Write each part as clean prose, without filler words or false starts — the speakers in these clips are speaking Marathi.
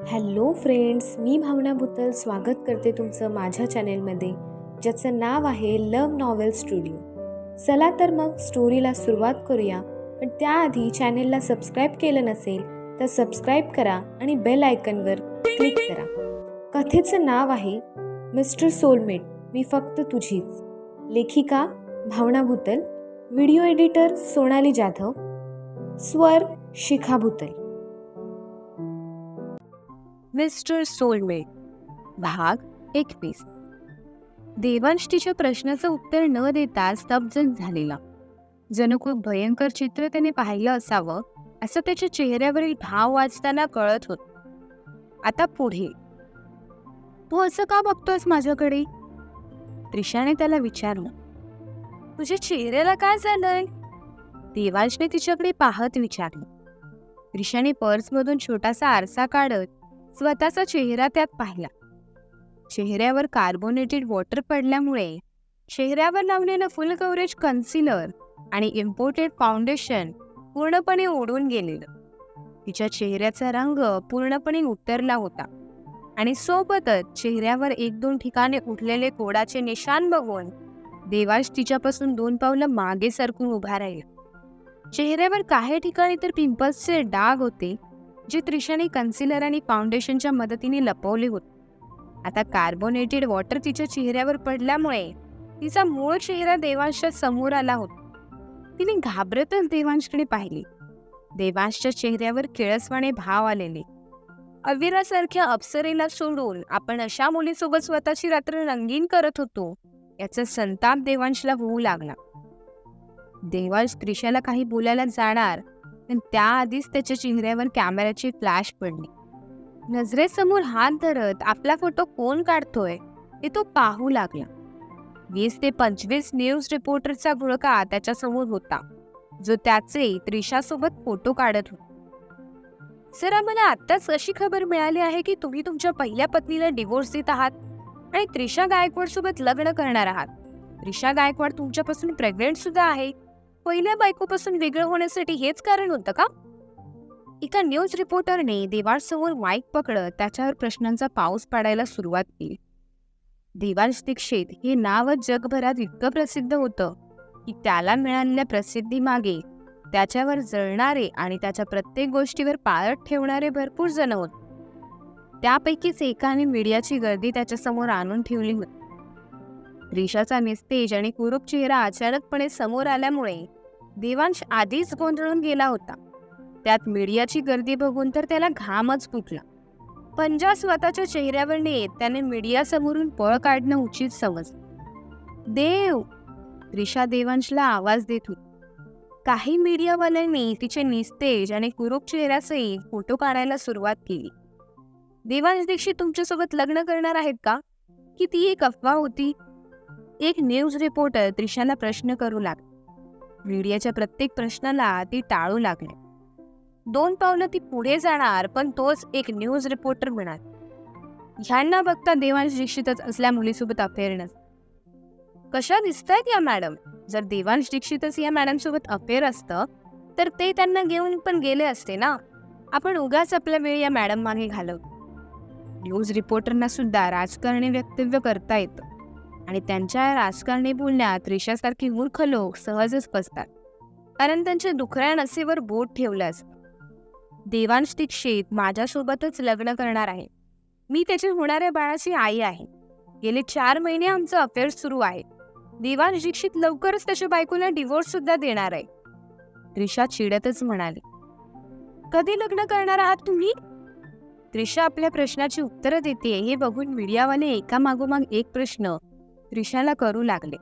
हॅलो फ्रेंड्स, मी भावना भुतल स्वागत करते तुमचं माझ्या चॅनेलमध्ये, ज्याचं नाव आहे लव्ह नॉवेल स्टुडिओ. चला तर मग स्टोरीला सुरुवात करूया. पण त्याआधी चॅनेलला सबस्क्राईब केलं नसेल तर सबस्क्राईब करा आणि बेल आयकनवर क्लिक करा. कथेचं नाव आहे मिस्टर सोलमेट, मी फक्त तुझीच. लेखिका भावना भुतल, व्हिडिओ एडिटर सोनाली जाधव, स्वर शिखा भुतल. मिस्टर सोलमेट भाग 21. देवांश तिच्या प्रश्नाचं उत्तर न देता स्तब्ध झालेला. जणू खूप भयंकर चित्र त्याने पाहिलं असावं असं त्याच्या चेहऱ्यावरील भाव वाचताना कळत होत. आता पुढे, तू असं का बघतोयस माझ्याकडे? त्रिशाने त्याला विचारलं. तुझ्या चेहऱ्याला काय झालंय? देवांशने तिच्याकडे पाहत विचारलं. त्रिशाने पर्समधून छोटासा आरसा काढत स्वतःचा चेहरा त्यात पाहिला. चेहऱ्यावर कार्बोनेटेड वॉटर पडल्यामुळे चेहऱ्यावर लावलेलं फुल कव्हरेज कन्सिलर आणि इम्पोर्टेड फाउंडेशन पूर्णपणे उडून गेलेलं. तिच्या चेहऱ्याचा रंग पूर्णपणे उतरला होता आणि सोबतच चेहऱ्यावर 1-2 ठिकाणी उठलेले कोडाचे निशाण बघून देवांश तिच्यापासून 2 पावलं मागे सरकून उभा राहिला. चेहऱ्यावर काही ठिकाणी तर पिंपल्सचे डाग होते, जे त्रिशाने कन्सिलर आणि फाउंडेशनच्या मदतीने लपवले होते. आता कार्बोनेटेड वॉटर तिच्या चेहऱ्यावर पडल्यामुळे तिचा मूळ चेहरा देवांशच्या समोर आला होता. तिने घाबरतच देवांशकडे पाहिली. देवांशच्या चेहऱ्यावर किळसवाणे भाव आलेले. अविरासारख्या अप्सरेला सोडून आपण अशा मुलीसोबत स्वतःची रात्र रंगीन करत होतो याचा संताप देवांशला होऊ लागला. देवांश त्रिशाला काही बोलायला जाणार, पण त्याआधीच त्याच्या चेहऱ्यावर कॅमेऱ्याची फ्लॅश पडली. नजरेसमोर हात धरत आपला फोटो कोण काढतोय हे तो पाहू लागला. 20 ते 25 न्यूज रिपोर्टरचा घोळका त्याच्यासमोर होता, जो त्याचे त्रिशासोबत फोटो काढत होता. सर, आम्हाला आत्ताच अशी खबर मिळाली आहे की तुम्ही तुमच्या पहिल्या पत्नीला डिवोर्स देत आहात आणि त्रिशा गायकवाड सोबत लग्न करणार आहात. त्रिशा गायकवाड तुमच्यापासून प्रेग्नेंट सुद्धा आहे. पहिल्या बायकोपासून वेगळं होण्यासाठी हेच कारण होतं का? एका न्यूज रिपोर्टरने देवांशसमोर माईक पकडत त्याच्यावर प्रश्नांचा पाऊस पाडायला सुरुवात केली. देवांश दीक्षित हे नावच जगभरात इतकं प्रसिद्ध होतं की त्याला मिळालेल्या प्रसिद्धीमागे त्याच्यावर जळणारे आणि त्याच्या प्रत्येक गोष्टीवर पाळत ठेवणारे भरपूर जण होते. त्यापैकीच एकाने मीडियाची गर्दी त्याच्यासमोर आणून ठेवली होती. त्रिशाचा निस्तेज आणि कुरूप चेहरा अचानकपणे समोर आल्यामुळे देवांश आधीच गोंधळून गेला होता. त्यात मीडियाची गर्दी बघून तर त्याला घामच फुटला. पंजा स्वतःच्या चेहऱ्यावर नेत त्याने मीडियासमोरून पळ काढणं उचित समजलं. देव, त्रिशा देवांशला आवाज देत होती. काही मीडियावाल्यांनी तिचे निस्तेज आणि कुरूप चेहऱ्यासहित फोटो काढायला सुरुवात केली. देवांश दीक्षित तुमच्यासोबत लग्न करणार आहेत का, की ती एक अफवा होती? एक न्यूज रिपोर्टर त्रिशाला प्रश्न करू लागला. मीडियाच्या प्रत्येक प्रश्नाला ती टाळू लागली. 2 पावलं ती पुढे जाणार, पण तोच एक न्यूज रिपोर्टर म्हणाला, ह्यांना बघता देवांश दीक्षितच असल्या मुलीसोबत अफेअर नसतं. कशा दिसतायत या मॅडम? जर देवांश दीक्षितच या मॅडम सोबत अफेअर असतं तर ते त्यांना घेऊन पण गेले असते ना. आपण उगाच आपला वेळ या मॅडम मागे घालवतो. न्यूज रिपोर्टरना सुद्धा राजकारणी वक्तव्य करता येतं आणि त्यांच्या राजकारणी बोलण्यात त्रिशासारखी मूर्ख लोक सहजच फसतात, कारण त्यांच्या दुखऱ्या नसेवर बोट ठेवलं असतं. देवांश दीक्षित माझ्यासोबतच लग्न करणार आहे. मी त्याच्या होणाऱ्या बाळाची आई आहे. गेले 4 महिने आमचं अफेअर सुरू आहे. देवांश दीक्षित लवकरच त्याच्या बायकोला डिवोर्स सुद्धा देणार आहे. त्रिशा चिडतच म्हणाली. कधी लग्न करणार आहात तुम्ही? त्रिशा आपल्या प्रश्नाची उत्तरं देते हे बघून मीडियावाले एकामागोमाग एक प्रश्न त्रिशाला करू लागले.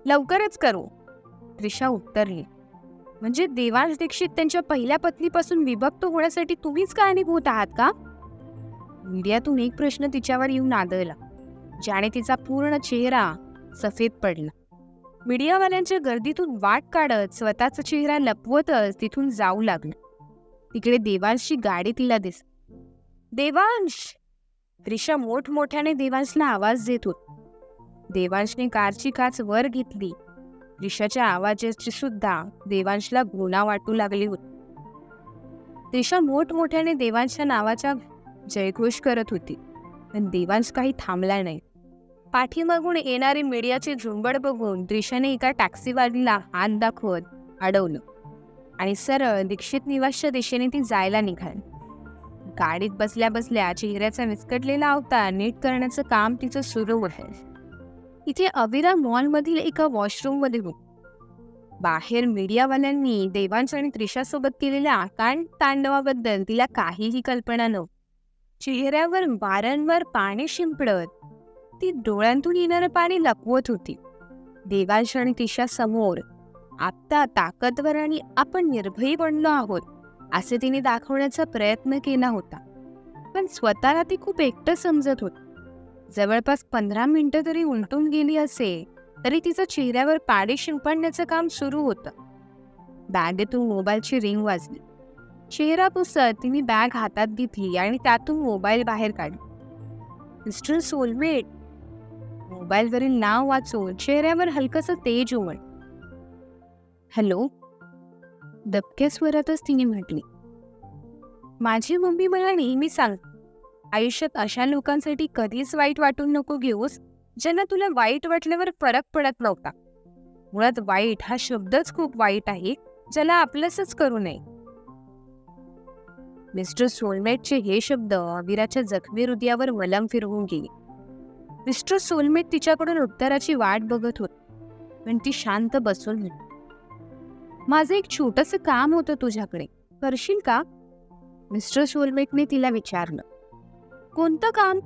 लवकरच करू, त्रिशा उत्तरली. म्हणजे देवांश दीक्षित त्यांच्या पहिल्या पत्नीपासून विभक्त होण्यासाठी तुम्हीच कारणीभूत आहात का? मीडियातून एक प्रश्न तिच्यावर येऊन आदळला, ज्याने तिचा पूर्ण चेहरा सफेद पडला. मीडियावाल्यांच्या गर्दीतून वाट काढत स्वतःचा चेहरा लपवतच तिथून जाऊ लागला. तिकडे देवांशची गाडी तिला दिसली. देवांश! त्रिशा मोठमोठ्याने देवांशला आवाज देत होती. देवांशने कारची काच वर घेतली. त्रिशाच्या आवाजाची सुद्धा देवांशला घृणा वाटू लागली होती. त्रिशा मोठमोठ्याने देवांशच्या नावाच्या जयघोष करत होती, पण देवांश काही थांबला नाही. पाठीमागून येणारी मीडियाची झुंबड बघून त्रिशाने एका टॅक्सीवालीला हात दाखवत अडवलं आणि सरळ दीक्षित निवासच्या दिशेने ती जायला निघाली. गाडीत बसल्या बसल्या चेहऱ्याचा विस्कटलेला अवतार नीट करण्याचं काम तिचं सुरू होतं. इथे अविरा मॉलमधील एका वॉशरूममध्ये होती. बाहेर मीडियावाल्यांनी देवांश आणि त्रिशासोबत केलेल्या आकांड तांडवाबद्दल तिला काहीही कल्पना नव्हती. चेहऱ्यावर वारंवार पाणी शिंपडत ती डोळ्यांतून येणारं पाणी लपवत होती. देवांश आणि त्रिशा समोर आता ताकदवर आणि आपण निर्भयी बनलो आहोत असे तिने दाखवण्याचा प्रयत्न केला होता, पण स्वतःला ती खूप एकटं समजत होती. जवळपास 15 मिनिटं तरी उलटून गेली असे तरी तिचं चेहऱ्यावर पाणी शिंपडण्याचं काम सुरू होतं. बॅगेतून मोबाईलची रिंग वाजली. चेहरा पुसत तिने बॅग हातात घेतली आणि त्यातून मोबाईल बाहेर काढला. Mister soulmate. मोबाईलवरील नाव वाचून चेहऱ्यावर हलकसं तेज उमटलं. हॅलो, दबक्या स्वरातच तिने म्हटली. माझी मम्मी मला नेहमी सांगते, आयुष्यात अशा लोकांसाठी कधीच वाईट वाटून नको घेऊस ज्यांना तुला वाईट वाटल्यावर फरक पडत नव्हता. मुळात वाईट हा शब्दच खूप वाईट आहे, ज्याला आपलंसच करू नये. मिस्टर सोलमेटचे हे शब्द अविराच्या जखमी हृदयावर मलम फिरवून गेले. मिस्टर सोलमेट तिच्याकडून उत्तराची वाट बघत होते, पण ती शांत बसून म्हणाली, माझं एक छोटंसं काम होतं तुझ्याकडे, करशील का? मिस्टर सोलमेटने तिला विचारलं. कोणतं काम?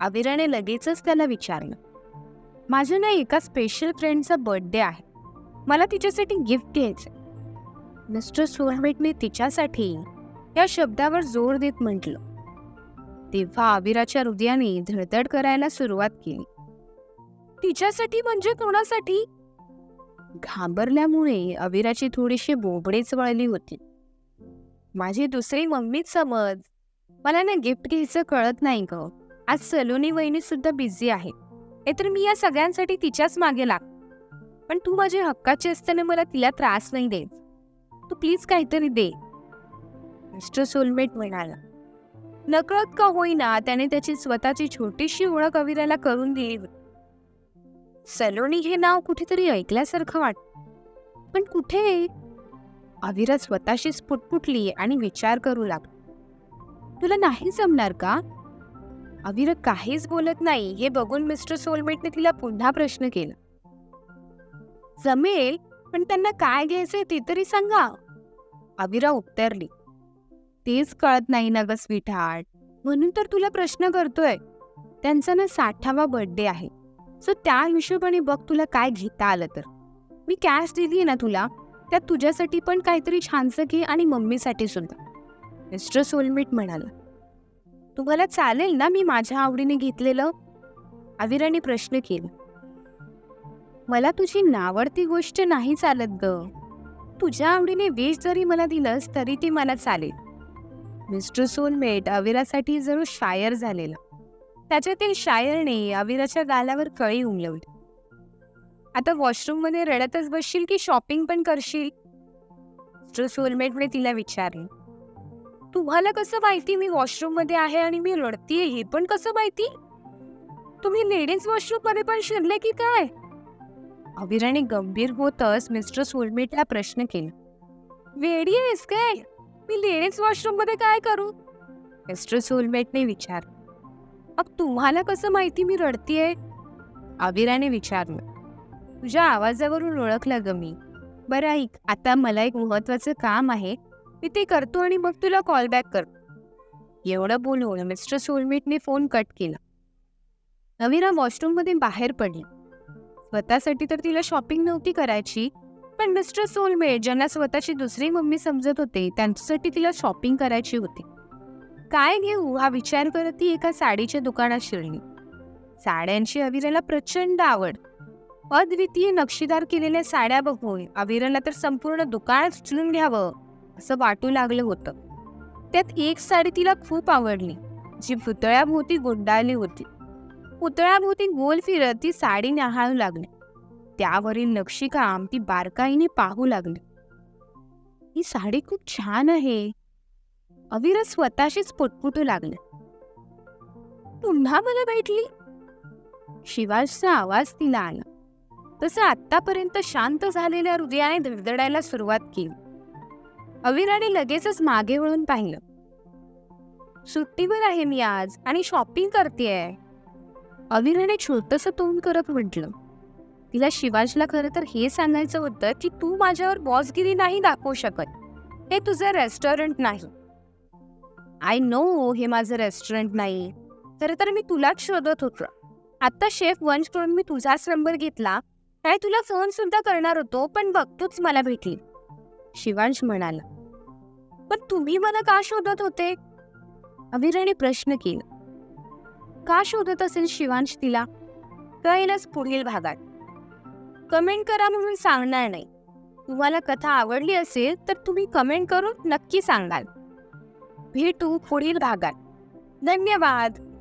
अविराने लगेचच त्याला विचारलं. माझ्या ना एका स्पेशल फ्रेंडचा बर्थडे आहे, मला तिच्यासाठी गिफ्ट घ्यायचंय. मिस्टर सोलमेटने तिच्यासाठी या शब्दावर जोर देत म्हटलं. तेव्हा अविराच्या हृदयाने धडधड करायला सुरुवात केली. तिच्यासाठी म्हणजे कोणासाठी? घाबरल्यामुळे अविराची थोडीशी बोबडेच वळली होती. माझी दुसरी मम्मीच समज. मला ना गिफ्ट घ्यायचं कळत नाही ग. आज सलोनी वहिनी सुद्धा बिझी आहे, नाहीतर मी या सगळ्यांसाठी तिच्याच मागे लाग. पण तू माझी हक्काची असताना मला तिला त्रास नाही देत. तू प्लीज काहीतरी दे. मिस्टर सोलमेट म्हणाला. नकळत का होईना त्याने त्याची स्वतःची छोटीशी ओळख अविराला करून दिली होती. सलोनी हे नाव कुठेतरी ऐकल्यासारखं वाटतं, पण कुठे? अविरा स्वतःशीच पुटपुटली आणि विचार करू लागली. तुला नाही जमणार का? अविरा काहीच बोलत नाही हे बघून मिस्टर सोलमेटने तिला पुन्हा प्रश्न केला. जमेल, पण त्यांना काय घ्यायचंय ते तरी सांगा. अविरा उत्तरली. तेच कळत नाही ना ग स्वीटहार्ट, म्हणून तर तुला प्रश्न करतोय. त्यांचा ना 60वा बर्थडे आहे, सो त्या हिशोबाने बघ तुला काय घेता आलं तर. मी कॅश दिली ना तुला, त्यात तुझ्यासाठी पण काहीतरी छानसं घे आणि मम्मीसाठी सुद्धा. मिस्टर सोलमेट म्हणाला. तुम्हाला चालेल ना मी माझ्या आवडीने घेतलेलं? अविराने प्रश्न केला. मला तुझी नावडती गोष्ट नाही चालत ग. तुझ्या आवडीने वेश जरी मला दिलंस तरी ते मला चालेल. मिस्टर सोलमेट अविरासाठी जणू शायर झालेला. त्याच्यातील शायरने अविराच्या गालावर कळी उमलवली. आता वॉशरूममध्ये रडतच बसशील की शॉपिंग पण करशील? मिस्टर सोलमेटने तिला विचारले. तुम्हाला कसं माहिती मी वॉशरूममध्ये आहे आणि मी रडतीये हे पण कसं माहिती? तुम्ही लेडीज वॉशरूममध्ये पण शिरले की काय? अविराने गंभीर होतच मिस्टर सोलमेटला प्रश्न केला. वेडी आहेस काय? मी लेडीज वॉशरूममध्ये काय करू? मिस्टर सोलमेटने विचारलं. मग तुम्हाला कसं माहिती मी रडतीये? अविराने विचारलं. तुझ्या आवाजावरून ओळखलं ग मी. बरं ऐक, आता मला एक महत्वाचं काम आहे, मी ते करतो आणि मग तुला कॉल बॅक करतो. एवढं बोलून मिस्टर सोलमेटने फोन कट केला. अविरा वॉशरूममध्ये बाहेर पडली. स्वतःसाठी तर तिला शॉपिंग नव्हती करायची, पण मिस्टर सोलमेट ज्यांना स्वतःची दुसरी मम्मी समजत होते त्यांच्यासाठी तिला शॉपिंग करायची होती. काय घेऊ हा विचार करत ती एका साडीच्या दुकानात शिरली. साड्यांची अविराला प्रचंड आवड. अद्वितीय नक्षीदार केलेल्या साड्या बघून अविराला तर संपूर्ण दुकान उचलून घ्यावं असं वाटू लागलं होतं. त्यात एक साडी तिला खूप आवडली, जी पुतळ्याभोवती गुंडाळली होती. पुतळ्याभोवती गोल फिरत ती साडी न्याहाळू लागली. त्यावरील नक्षीकाम ती बारकाईने पाहू लागली. ही साडी खूप छान आहे. अविरा स्वतःशीच पुटपुटू लागली. पुन्हा मला भेटली? शिवांशचा आवाज तिला आला. तसं आतापर्यंत शांत झालेल्या हृदयाने धडधडायला सुरुवात केली. अविराने लगेचच मागे वळून पाहिलं. सुट्टीवर आहे मी आज आणि शॉपिंग करतेय. अविराने छोटंसं तोंड करत म्हटलं. तिला शिवांशला खरं तर हे सांगायचं होतं की तू माझ्यावर बॉसगिरी नाही दाखवू शकत. हे तुझं रेस्टॉरंट नाही. आय नो हे माझं रेस्टॉरंट नाही. खरं तर मी तुलाच शोधत होतो. आता शेफ वंशकडून मी तुझाच नंबर घेतला आणि तुला फोन सुद्धा करणार होतो, पण बघ तूच मला भेटली. शिवांश म्हणाला. पण तुम्ही मला का शोधत होते? अविराने प्रश्न केला. का शोधत असेल शिवांश तिला? कळेलच पुढील भागात. कमेंट करा म्हणून सांगणार नाही. तुम्हाला कथा आवडली असेल तर तुम्ही कमेंट करून नक्की सांगाल. भेटू पुढील भागात. धन्यवाद.